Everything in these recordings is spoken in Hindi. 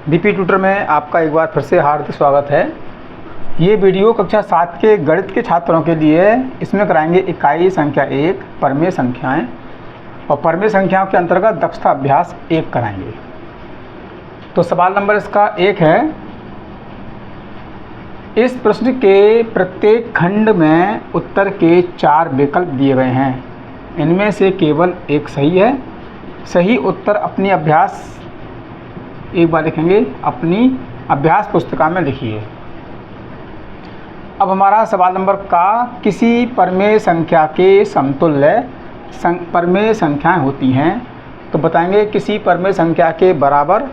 बीपी ट्यूटर में आपका एक बार फिर से हार्दिक स्वागत है। ये वीडियो कक्षा 7 के गणित के छात्रों के लिए है। इसमें कराएंगे इकाई संख्या 1 परमेय संख्याएं और परमेय संख्याओं के अंतर्गत दक्षता अभ्यास 1 कराएंगे। तो सवाल नंबर इसका 1 है, इस प्रश्न के प्रत्येक खंड में उत्तर के 4 विकल्प दिए गए हैं। इनमें से केवल एक सही है। सही उत्तर अपनी अभ्यास एक बार लिखेंगे, अपनी अभ्यास पुस्तिका में लिखिए। अब हमारा सवाल नंबर का, किसी परमेय संख्या के समतुल्य परमेय संख्याएं होती हैं, तो बताएंगे किसी परमेय संख्या के बराबर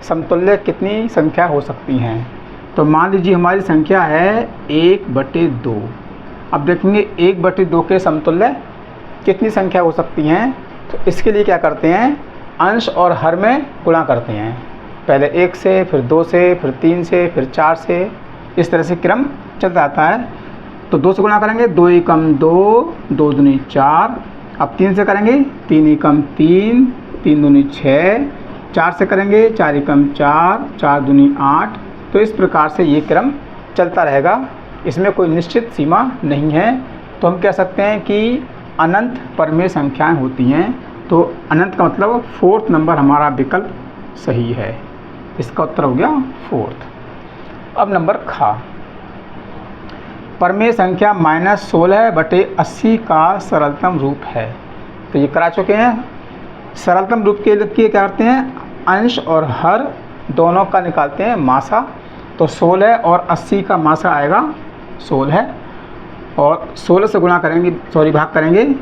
समतुल्य कितनी संख्या हो सकती हैं। तो मान लीजिए हमारी संख्या है 1/2। अब देखेंगे 1/2 के समतुल्य कितनी संख्या हो सकती हैं। तो इसके लिए क्या करते हैं, अंश और हर में गुणा करते हैं। पहले 1 से, फिर 2 से, फिर 3 से, फिर 4 से, इस तरह से क्रम चलता आता है। तो 2 से गुणा करेंगे, 2 एकम 2, 2 दूनी 4। अब 3 से करेंगे, 3 एकम 3, 3 दूनी 6। 4 से करेंगे, 4 एकम 4, 4 दूनी 8। तो इस प्रकार से ये क्रम चलता रहेगा। इसमें कोई निश्चित सीमा नहीं है। तो हम कह सकते हैं कि अनंत परमेय संख्याएं होती हैं। तो अनंत का मतलब 4th नंबर हमारा विकल्प सही है। इसका उत्तर हो गया 4th। अब नंबर खा, परमेय संख्या -16/80 का सरलतम रूप है। तो ये करा चुके हैं। सरलतम रूप के लिए क्या करते हैं, अंश और हर दोनों का निकालते हैं मासा। तो 16 और 80 का मासा आएगा 16 और 16 से गुणा करेंगे, भाग करेंगे।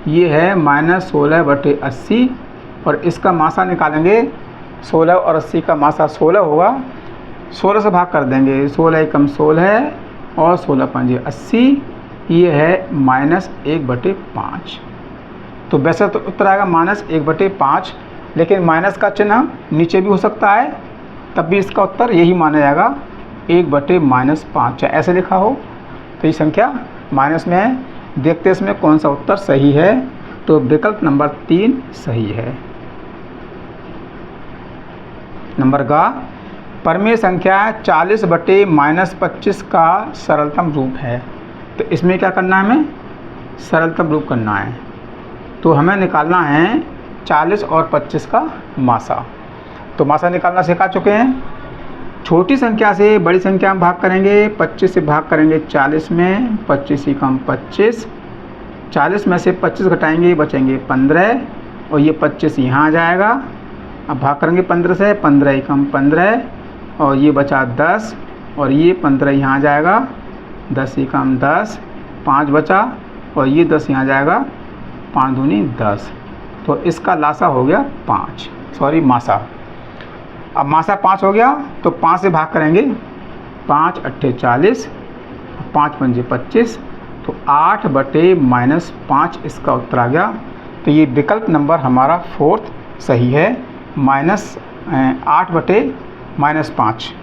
ये है -16/80 और इसका मासा निकालेंगे। 16 और 80 का मासा 16 होगा। 16 से भाग कर देंगे, 16 एकम 16 और 16 पंजे 80। ये है -1/5। तो वैसे तो उत्तर आएगा -1/5, लेकिन माइनस का चिन्ह नीचे भी हो सकता है, तब भी इसका उत्तर यही माना जाएगा 1/-5। ऐसे लिखा हो तो ये संख्या माइनस में है। देखते हैं इसमें कौन सा उत्तर सही है। तो विकल्प नंबर 3 सही है। नंबर का, परमेय संख्या 40/-25 का सरलतम रूप है। तो इसमें क्या करना है, हमें सरलतम रूप करना है। तो हमें निकालना है 40 और 25 का मासा। तो मासा निकालना सिखा चुके हैं। छोटी संख्या से बड़ी संख्या में भाग करेंगे। 25 से भाग करेंगे 40 में, 25 एकम 25। 40 में से 25 घटाएंगे, बचेंगे 15 और ये 25 यहाँ आ जाएगा। अब भाग करेंगे 15 से, 15 एकम 15 और ये बचा 10 और ये 15 यहाँ आ जाएगा। 10 एकम 10, 5 बचा और ये 10 यहाँ जाएगा। 5 दूनी 10। तो इसका लासा हो गया 5, मासा। अब मासा 5 हो गया तो 5 से भाग करेंगे। 5 अट्ठे 40, 5 पंजे 25। तो 8/-5 इसका उत्तर आ गया। तो ये विकल्प नंबर हमारा 4th सही है, -8/-5।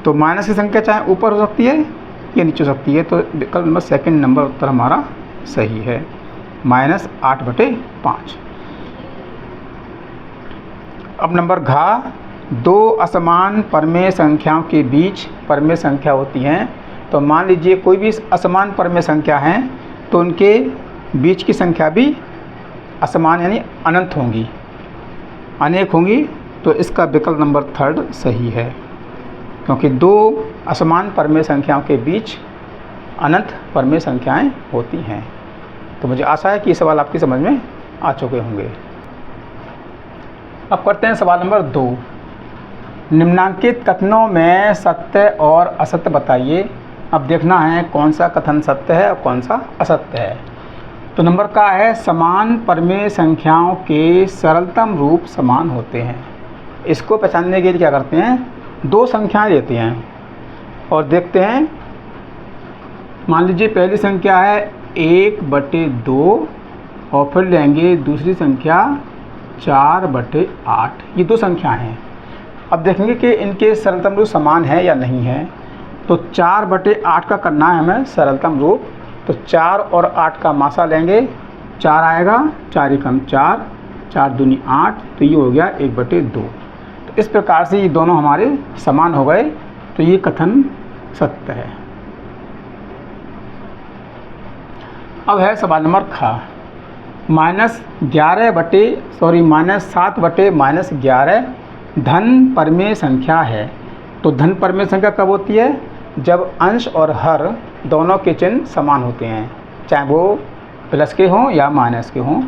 तो माइनस की संख्या चाहे ऊपर हो सकती है या नीचे हो सकती है। तो विकल्प नंबर 2nd नंबर उत्तर हमारा सही है, -8/5। अब नंबर घा, 2 असमान परमेय संख्याओं के बीच परमेय संख्या होती हैं। तो मान लीजिए कोई भी असमान परमेय संख्या है तो उनके बीच की संख्या भी असमान यानी अनंत होंगी, अनेक होंगी। तो इसका विकल्प नंबर 3rd सही है, क्योंकि 2 असमान परमेय संख्याओं के बीच अनंत परमेय संख्याएं होती हैं। तो मुझे आशा है कि ये सवाल आपकी समझ में आ चुके होंगे। अब करते हैं सवाल नंबर 2। निम्नांकित कथनों में सत्य और असत्य बताइए। अब देखना है कौन सा कथन सत्य है और कौन सा असत्य है। तो नंबर का है, समान परमेय संख्याओं के सरलतम रूप समान होते हैं। इसको पहचानने के लिए क्या करते हैं, 2 संख्याएं लेते हैं और देखते हैं। मान लीजिए पहली संख्या है 1/2 और फिर लेंगे दूसरी संख्या 4/8। ये 2 संख्या हैं। अब देखेंगे कि इनके सरलतम रूप समान है या नहीं है। तो 4/8 का करना है हमें सरलतम रूप। तो 4 और 8 का मासा लेंगे, 4 आएगा, 4 एकम 4, 4 दूनी 8। तो ये हो गया 1/2। तो इस प्रकार से ये दोनों हमारे समान हो गए, तो ये कथन सत्य है। अब है सवाल नंबर ख। -7/-11 धन परमेय संख्या है। तो धन परमेय संख्या कब होती है? जब अंश और हर दोनों के चिन्ह समान होते हैं, चाहे वो प्लस के हों या माइनस के हों।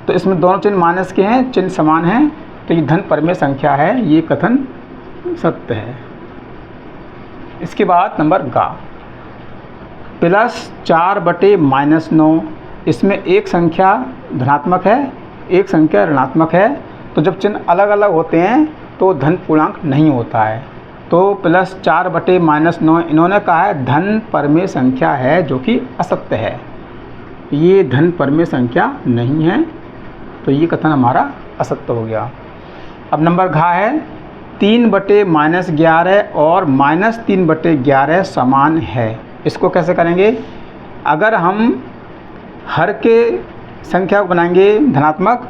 तो इसमें दोनों चिन्ह माइनस के हैं, चिन्ह समान हैं, तो ये धन परमेय संख्या है, ये कथन सत्य है। इसके बाद नंबर ग। +4/-9, इसमें एक संख्या धनात्मक है, एक संख्या ऋणात्मक है। तो जब चिन्ह अलग अलग होते हैं तो धन पूर्णांक नहीं होता है। तो +4/-9 इन्होंने कहा है धन परमेय संख्या है, जो कि असत्य है, ये धन परमेय संख्या नहीं है, तो ये कथन हमारा असत्य हो गया। अब नंबर घ है 3/-11 और -3/11 समान है। इसको कैसे करेंगे? अगर हम हर के संख्या को बनाएंगे धनात्मक,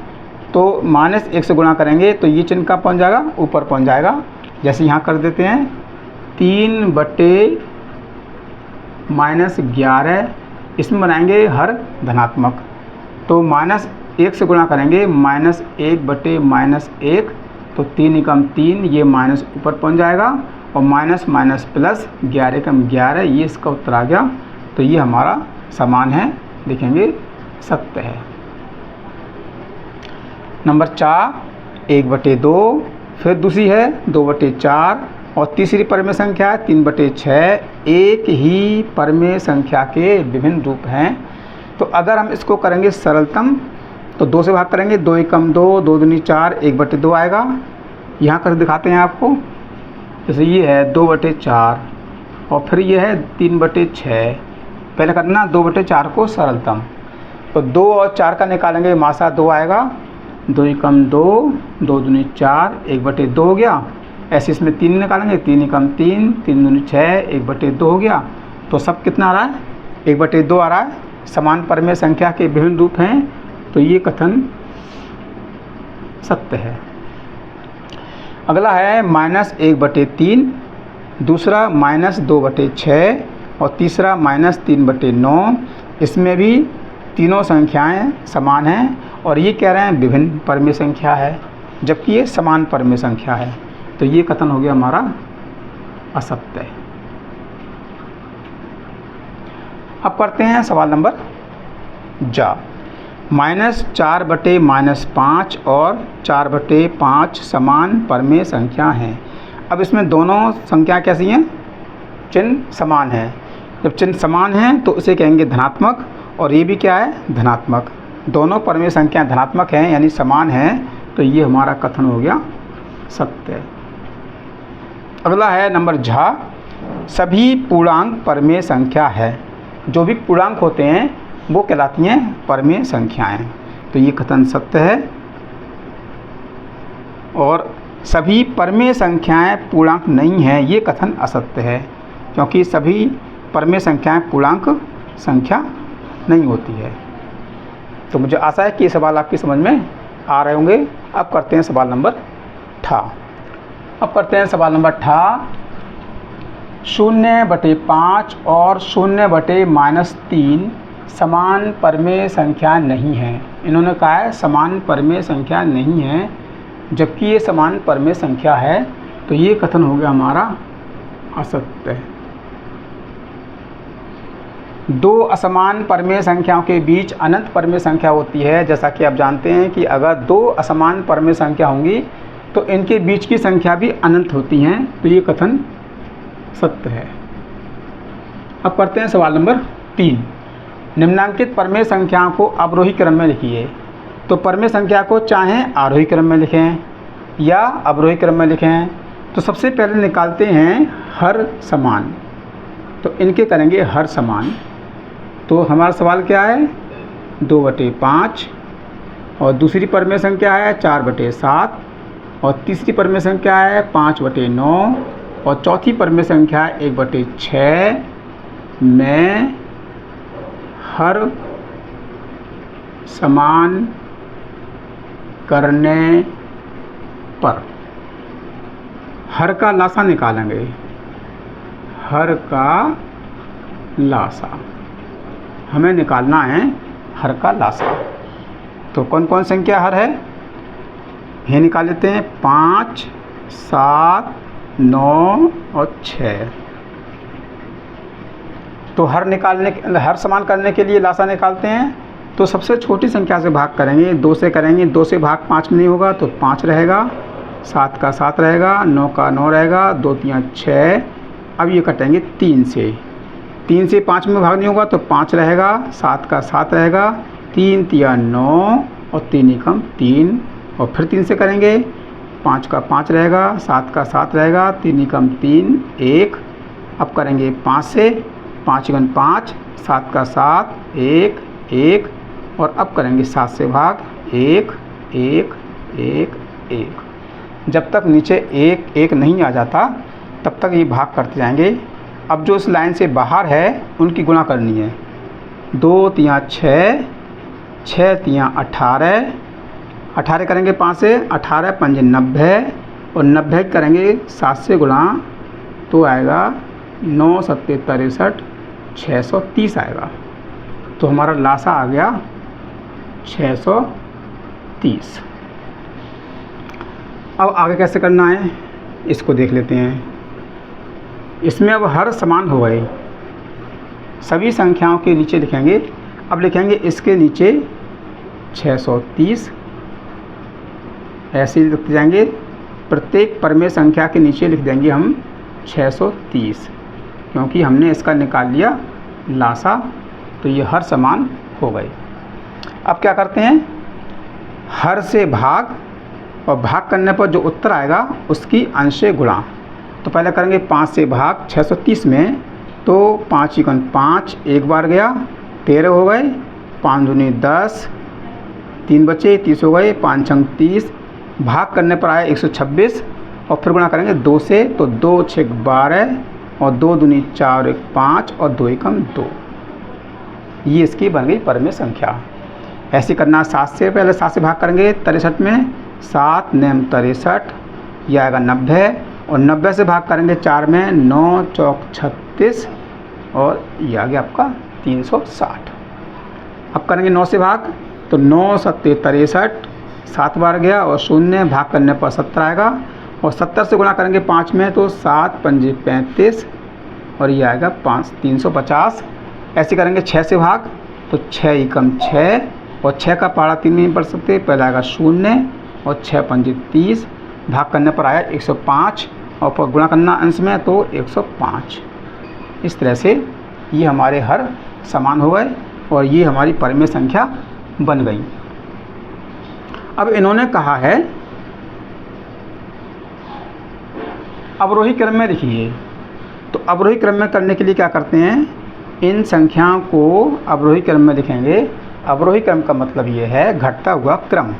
तो -1 से गुणा करेंगे, तो ये चिन्ह कहाँ पहुँच जाएगा? ऊपर पहुँच जाएगा। जैसे यहाँ कर देते हैं 3/-11, इसमें बनाएंगे हर धनात्मक, तो -1 से गुणा करेंगे, -1/-1, तो 3 एकम 3, ये माइनस ऊपर पहुँच जाएगा, और माइनस माइनस प्लस 11 एकम 11, ये इसका उत्तर आ गया। तो ये हमारा समान है, देखेंगे सत्य है। नंबर 4 1/2, फिर दूसरी है 2/4, और तीसरी परमेय संख्या है 3/6। एक ही परमेय संख्या के विभिन्न रूप हैं। तो अगर हम इसको करेंगे सरलतम, तो 2 से भाग करेंगे, 2 एकम 2, 2 दूनी 4, 1/2 आएगा। यहाँ कर दिखाते हैं आपको, जैसे ये है 2/4, और फिर ये है 3/6। पहले करना 2/4 को सरलतम, तो 2 और 4 का निकालेंगे, मासा 2 आएगा, 2 एकम 2, 2 दूनी 4, 1/2 हो गया। ऐसे इसमें 3 निकालेंगे, 3 एकम 3, 3 दूनी 6, 1/2 हो गया। तो सब कितना आ रहा है? 1/2 आ रहा है। समान परमेय संख्या के विभिन्न रूप हैं, तो ये कथन सत्य है। अगला है -1/3, दूसरा -2/6, और तीसरा -3/9। इसमें भी तीनों संख्याएं समान हैं, और ये कह रहे हैं विभिन्न परमेय संख्या है, जबकि ये समान परमेय संख्या है। तो ये कथन हो गया हमारा असत्य। अब करते हैं सवाल नंबर जा। -4/-5 और 4/5 समान परमेय संख्या हैं। अब इसमें दोनों संख्या कैसी हैं? चिन्ह समान है। जब चिन्ह समान हैं तो उसे कहेंगे धनात्मक, और ये भी क्या है? धनात्मक। दोनों परमेय संख्या धनात्मक हैं, यानी समान हैं, तो ये हमारा कथन हो गया सत्य। अगला है नंबर झ। सभी पूर्णांक परमेय संख्या है। जो भी पूर्णांक होते हैं वो कहलाती हैं परमेय संख्याएं, तो ये कथन सत्य है। और सभी परमेय संख्याएं पूर्णांक नहीं हैं, ये कथन असत्य है, क्योंकि सभी परमेय संख्याएं पूर्णांक संख्या नहीं होती है। तो मुझे आशा है कि ये सवाल आपकी समझ में आ रहे होंगे। अब करते हैं सवाल नंबर ठ। अब करते हैं सवाल नंबर ठ। 0/5 और 0/-3 समान परमेय संख्या नहीं है। इन्होंने कहा है समान परमेय संख्या नहीं है, जबकि ये समान परमेय संख्या है, तो ये कथन हो गया हमारा असत्य। दो असमान परमेय संख्याओं के बीच अनंत परमेय संख्या होती है। जैसा कि आप जानते हैं कि अगर दो असमान परमेय संख्या होंगी तो इनके बीच की संख्या भी अनंत होती हैं, तो ये कथन सत्य है। अब करते हैं सवाल नंबर 3। निम्नांकित परमेय संख्याओं को अवरोही क्रम में लिखिए। तो परमेय संख्या को चाहे आरोही क्रम में लिखें या अवरोही क्रम में लिखें। तो सबसे पहले निकालते हैं हर समान, तो इनके करेंगे हर समान। तो हमारा सवाल क्या है? 2/5, और दूसरी परमेय संख्या है 4/7, और तीसरी परमेय संख्या है 5/9, और चौथी परमेय संख्या है 1/6 में हर समान करने पर। हर का लासा निकालेंगे, हर का लासा हमें निकालना है, हर का लासा। तो कौन कौन संख्या हर है ये निकाल लेते हैं। 5, 7, 9 और 6। तो हर समान करने के लिए लासा निकालते हैं। तो सबसे छोटी संख्या से भाग करेंगे, 2 से करेंगे। 2 से भाग 5 में नहीं होगा तो 5 रहेगा, 7 का 7 रहेगा, 9 का 9 रहेगा, 2 3 6। अब ये कटेंगे 3 से। 3 से 5 में भाग नहीं होगा तो 5 रहेगा, 7 का 7 रहेगा, 3 3 9 और 3 एकम 3। और फिर 3 से करेंगे, 5 का 5 रहेगा, 7 का 7 रहेगा, 3 एकम 3 1। अब करेंगे 5 से, 5 एकम 5, 7 का 7 1 1। और अब करेंगे 7 से भाग, 1 1 1 1। जब तक नीचे 1 1 नहीं आ जाता तब तक ये भाग करते जाएंगे। अब जो इस लाइन से बाहर है उनकी गुणा करनी है। 2 3 6, 6 3 18, 18 करेंगे 5 से, 18 5 90 और 90 करेंगे 7 से गुणा तो आएगा 9 7 63, 630 आएगा। तो हमारा लासा आ गया 630। अब आगे कैसे करना है इसको देख लेते हैं। इसमें अब हर समान हो गए, सभी संख्याओं के नीचे लिखेंगे। अब लिखेंगे इसके नीचे 630, ऐसे ही लिखते जाएंगे। प्रत्येक परमेय संख्या के नीचे लिख देंगे हम 630, क्योंकि हमने इसका निकाल लिया लासा। तो ये हर समान हो गए। अब क्या करते हैं, हर से भाग और भाग करने पर जो उत्तर आएगा उसकी अंश से गुणा। तो पहले करेंगे 5 से भाग 630 में, तो 5 एकम 5 एक बार गया, 13 हो गए, 5 दूनी 10, 3 बचे 30 हो गए, 5 छंग 30। भाग करने पर आया 126 और फिर गुणा करेंगे 2 से, तो 2 6 12 और 2 दूनी 4 1 5 और 2 एकम 2। ये इसकी बन गई परमेय संख्या। ऐसे करना 7 से, पहले 7 से भाग करेंगे 63 में, 7 9 63, यह आएगा 90 और 90 से भाग करेंगे 4 में, 9 चौक 36 और यह आ गया आपका 360। अब करेंगे 9 से भाग, तो 9 7 63, 7 बार गया और 0 भाग करने पर 70 आएगा। और 70 से गुणा करेंगे 5 में, तो 7 5 35 और ये आएगा 5 350। ऐसे करेंगे 6 से भाग, तो 6 एकम 6 और 6 का पारा 3 नहीं पढ़ सकते, पहले आएगा 0 और 6 5 30। भाग करने पर आया 105 और फिर गुणा करना अंश में, तो 105। इस तरह से ये हमारे हर समान हो गए और ये हमारी परमेय संख्या बन गई। अब इन्होंने कहा है अवरोही क्रम में लिखिए। तो अवरोही क्रम में करने के लिए क्या करते हैं, इन संख्याओं को अवरोही क्रम में लिखेंगे। अवरोही क्रम का मतलब ये है घटता हुआ क्रम।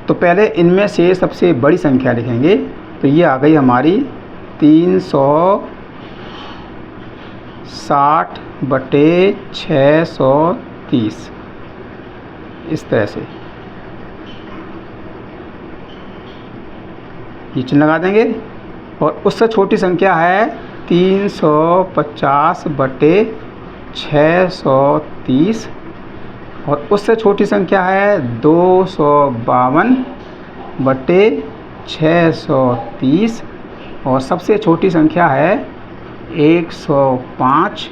तो पहले इनमें से सबसे बड़ी संख्या लिखेंगे। तो ये आ गई हमारी 360 बटे 630। इस तरह से ये चिन्ह लगा देंगे। और उससे छोटी संख्या है 350 बटे 630 और उससे छोटी संख्या है 252 बटे 630 और सबसे छोटी संख्या है 105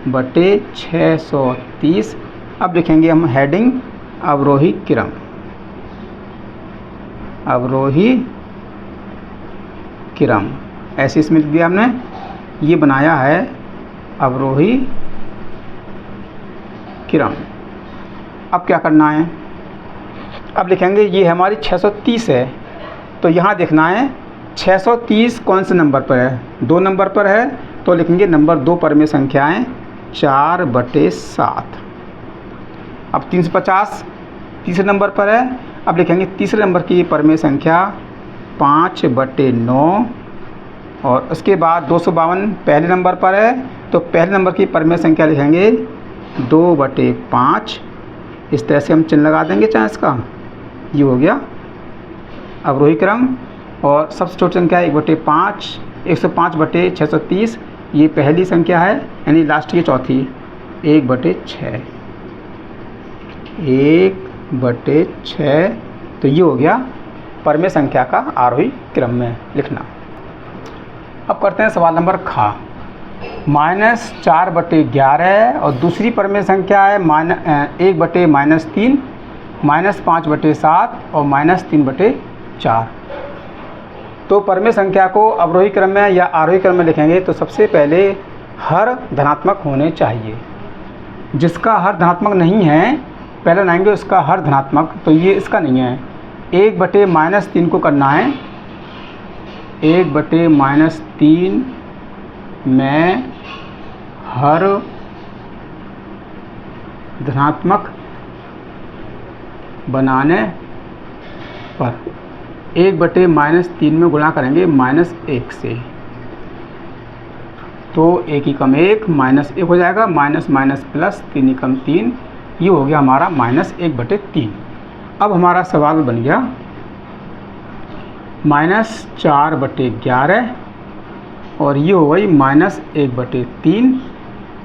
बटे 630। अब लिखेंगे हम हेडिंग अवरोही क्रम। अवरोही क्रम ऐसे इसमें लिख दिया हमने। ये बनाया है अवरोही क्रम। अब क्या करना है, अब लिखेंगे ये हमारी 630 है। तो यहाँ देखना है 630 कौन से नंबर पर है, 2 नंबर पर है। तो लिखेंगे नंबर 2 पर में संख्याएँ 4 बटे 7। अब 350 तीसरे नंबर पर है। अब लिखेंगे तीसरे नंबर की परमेय संख्या 5 बटे 9 और उसके बाद 252 पहले नंबर पर है। तो पहले नंबर की परमेय संख्या लिखेंगे 2 बटे 5। इस तरह से हम चिन्ह लगा देंगे चाहे इसका। ये हो गया अवरोही क्रम। और सबसे छोटी संख्या 1/5, 105/630, ये पहली संख्या है, यानी लास्ट की चौथी 1/6, 1/6। तो ये हो गया परमेय संख्या का आरोही क्रम में लिखना। अब करते हैं सवाल नंबर खा। -4/11 और दूसरी परमेय संख्या है 1/-3, -5/7 और -3/4। तो परमेय संख्या को अवरोही क्रम में या आरोही क्रम में लिखेंगे तो सबसे पहले हर धनात्मक होने चाहिए। जिसका हर धनात्मक नहीं है पहले लाएंगे उसका हर धनात्मक, तो ये इसका नहीं है। 1/-3 को करना है, 1/-3 में हर धनात्मक बनाने पर 1/-3 में गुणा करेंगे -1 से, तो 1 × 1 -1 हो जाएगा, माइनस माइनस प्लस 3 × 3, ये हो गया हमारा -1/3। अब हमारा सवाल बन गया -4/11 और ये हो गई -1/3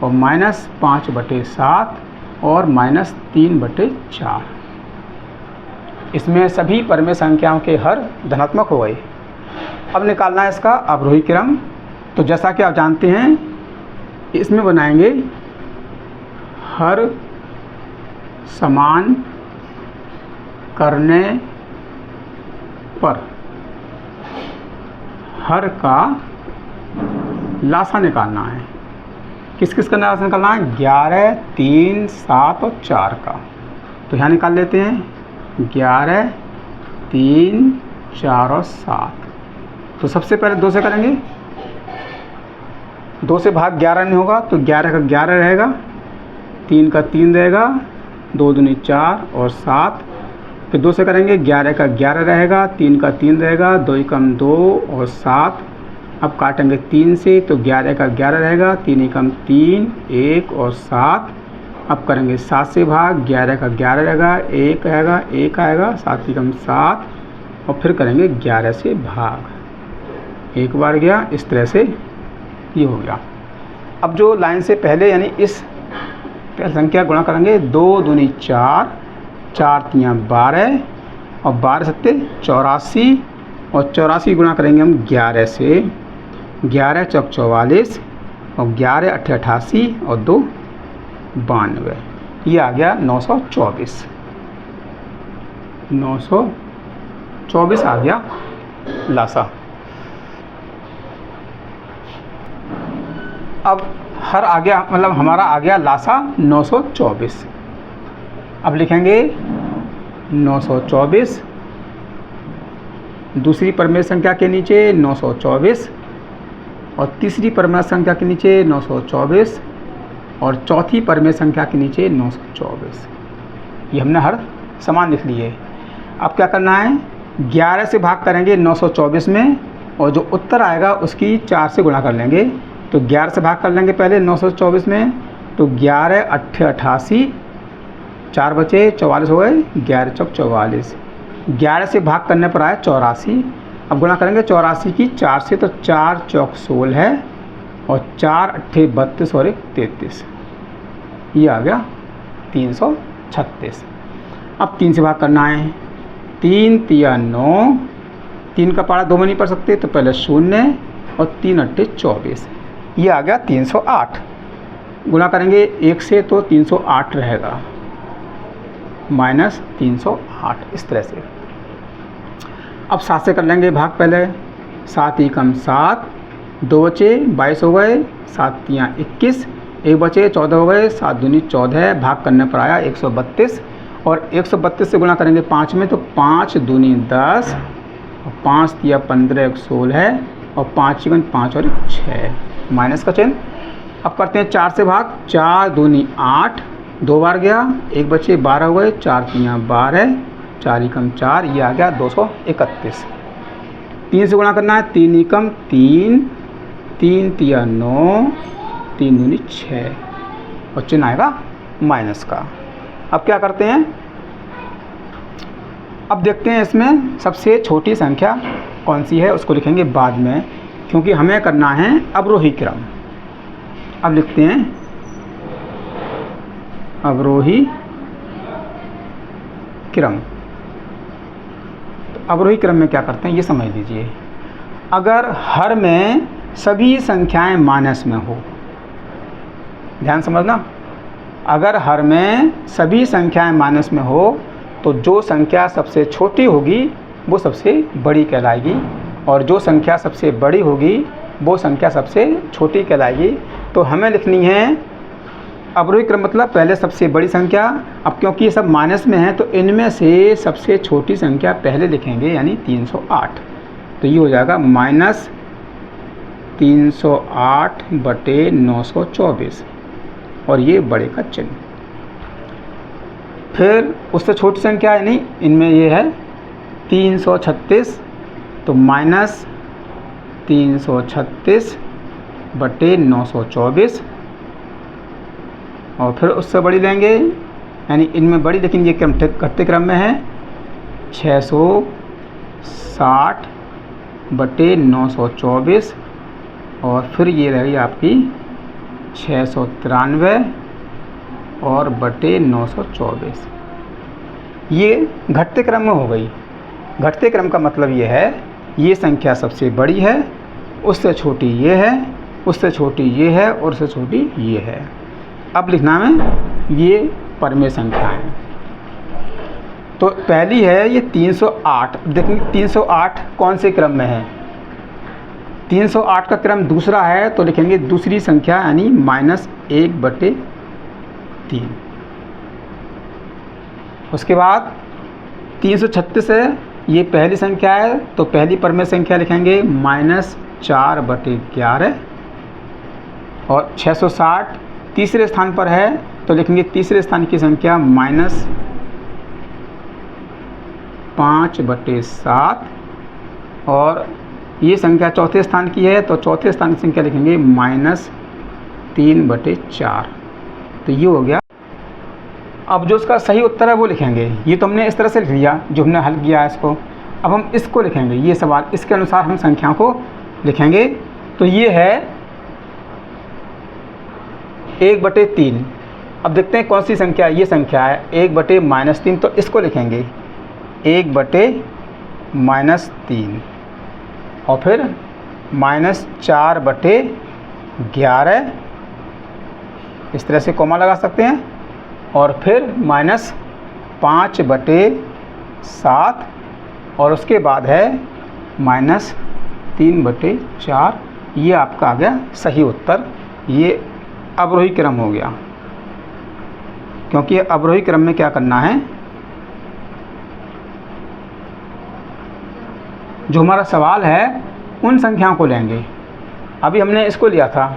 और -5/7 और -3/4। इसमें सभी परमेय संख्याओं के हर धनात्मक हो गए। अब निकालना है इसका अवरोही क्रम। तो जैसा कि आप जानते हैं इसमें बनाएंगे हर समान करने पर हर का लासा निकालना है। किस किस का लासा निकालना है? 11, 3, 7 और 4 का। तो यहाँ निकाल लेते हैं 11, 3, 4 और 7। तो सबसे पहले 2 से करेंगे, 2 से भाग 11 नहीं होगा तो 11 का 11 रहेगा, 3 का 3 रहेगा, 2 दूनी 4 और 7। फिर 2 से करेंगे 11 का 11 रहेगा, 3 का 3 रहेगा, 2 × 2 और 7। अब काटेंगे 3 से तो 11 का 11 रहेगा, 3 × 3 1 और 7। अब करेंगे 7 से भाग, 11 का 11 रहेगा, 1 आएगा, 1 आएगा, 7 × 7 और फिर करेंगे 11 से भाग, एक बार गया। इस तरह से ये हो गया। अब जो लाइन से पहले यानी इस संख्या गुणा करेंगे, 2 दूनी 4, 4 × 12 और 12 × 7 84 और 84 गुणा करेंगे हम 11 से, 11 × 4 44 और 11 × 8 88 और 2 92। ये आ गया 924। 924 आ गया लासा। अब हर आ गया, मतलब हमारा आ गया लासा 924। अब लिखेंगे 924 दूसरी परमेय संख्या के नीचे 924 और तीसरी परमेय संख्या के नीचे 924 और चौथी परमेय संख्या के नीचे 924। ये हमने हर समान लिख लिए। अब क्या करना है, 11 से भाग करेंगे 924 में और जो उत्तर आएगा उसकी 4 से गुणा कर लेंगे। तो 11 से भाग कर लेंगे पहले 924 में, तो 11 × 8 88, 4 बचे 44 हो गए, 11 × 4 44। 11 से भाग करने पर आया 84। अब गुणा करेंगे 84 की 4 से, तो 4 × 4 16 है और 4 × 8 32 और 1 33। ये आ गया 336। अब 3 से भाग करना है, 3 × 3 9, 3 का पारा 2 में नहीं पढ़ सकते तो पहले 0 और 3 × 8 24। ये आ गया 308। गुणा करेंगे 1 से तो 308 रहेगा, -308 इस तरह से। अब 7 से कर लेंगे भाग पहले, 7 × 7, 2 बचे 22 हो गए, 7 × 3 21, 1 बचे 14 हो गए, 7 दूनी 14, भाग करने पर आया 132 और 132 से गुणा करेंगे 5 में, तो 5 दूनी 10 और 5 × 3 15 1 16 और 5 × 5 और 6, माइनस का चिन्ह। अब करते हैं 4 से भाग, 4 दूनी 8, 2 बार गया, 1 बचे 12 हो गए, 4 × 3 12, 4 × 4, ये आ गया 231। 3 से गुणा करना है, 3 × 3, 3 × 3 9, 3 दूनी 6 और चिन्ह आएगा माइनस का। अब क्या करते हैं, अब देखते हैं इसमें सबसे छोटी संख्या कौन सी है उसको लिखेंगे बाद में, क्योंकि हमें करना है अवरोही क्रम। अब लिखते हैं अवरोही क्रम। तो अवरोही क्रम में क्या करते हैं ये समझ लीजिए। अगर हर में सभी संख्याएं माइनस में हो, ध्यान समझना, अगर हर में सभी संख्याएं माइनस में हो तो जो संख्या सबसे छोटी होगी वो सबसे बड़ी कहलाएगी, और जो संख्या सबसे बड़ी होगी वो संख्या सबसे छोटी कहलाएगी। तो हमें लिखनी है अवरोही क्रम, मतलब पहले सबसे बड़ी संख्या। अब क्योंकि ये सब माइनस में है तो इनमें से सबसे छोटी संख्या पहले लिखेंगे, यानी 308। तो ये हो जाएगा माइनस 308/924, और ये बड़े का चिन्ह। फिर उससे छोटी संख्या यानी इनमें ये है 336, तो माइनस 336/924, और फिर उससे बड़ी लेंगे, यानी इनमें बड़ी लेकिन ये क्रम घटते क्रम में है, 660/924, और फिर ये रहेगी आपकी 693 और बटे 924। ये घटते क्रम में हो गई। घटते क्रम का मतलब ये है ये संख्या सबसे बड़ी है, उससे छोटी ये है, उससे छोटी ये है, और उससे छोटी ये है। अब लिखना में ये परमेय संख्याएं। तो पहली है ये 308। देखिए 308 कौन से क्रम में है? 308 का क्रम दूसरा है, तो लिखेंगे दूसरी संख्या यानी -1/3। उसके बाद 336 है, ये पहली संख्या है, तो पहली परमेय संख्या लिखेंगे -4/11, और 660 तीसरे स्थान पर है, तो लिखेंगे तीसरे स्थान की संख्या -5/7, और ये संख्या चौथे स्थान की है, तो चौथे स्थान की संख्या लिखेंगे -3/4। तो ये हो गया। अब जो इसका सही उत्तर है वो लिखेंगे। ये तो हमने इस तरह से लिख लिया जो हमने हल किया है इसको। अब हम इसको लिखेंगे, ये सवाल इसके अनुसार हम संख्याओं को लिखेंगे। तो ये है 1/3। अब देखते हैं कौन सी संख्या है। ये संख्या है 1/-3, तो इसको लिखेंगे 1/-3, और फिर -4/11, इस तरह से कोमा लगा सकते हैं, और फिर -5/7, और उसके बाद है -3/4। ये आपका आ गया सही उत्तर। ये अवरोही क्रम हो गया, क्योंकि अवरोही क्रम में क्या करना है, जो हमारा सवाल है उन संख्याओं को लेंगे। अभी हमने इसको लिया था,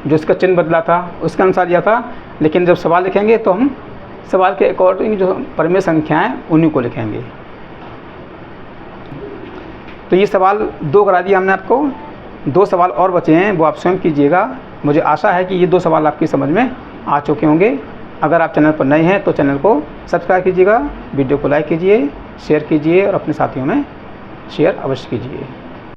जो इसका चिन्ह बदला था उसके अनुसार लिया था, लेकिन जब सवाल लिखेंगे तो हम सवाल के अकॉर्डिंग जो परमेय संख्याएं उन्हीं को लिखेंगे। तो ये सवाल 2 करा दिया हमने आपको। 2 सवाल और बचे हैं, वो आप स्वयं कीजिएगा। मुझे आशा है कि ये 2 सवाल आपकी समझ में आ चुके होंगे। अगर आप चैनल पर नए हैं तो चैनल को सब्सक्राइब कीजिएगा, वीडियो को लाइक कीजिए, शेयर कीजिए, और अपने साथियों में शेयर अवश्य कीजिए।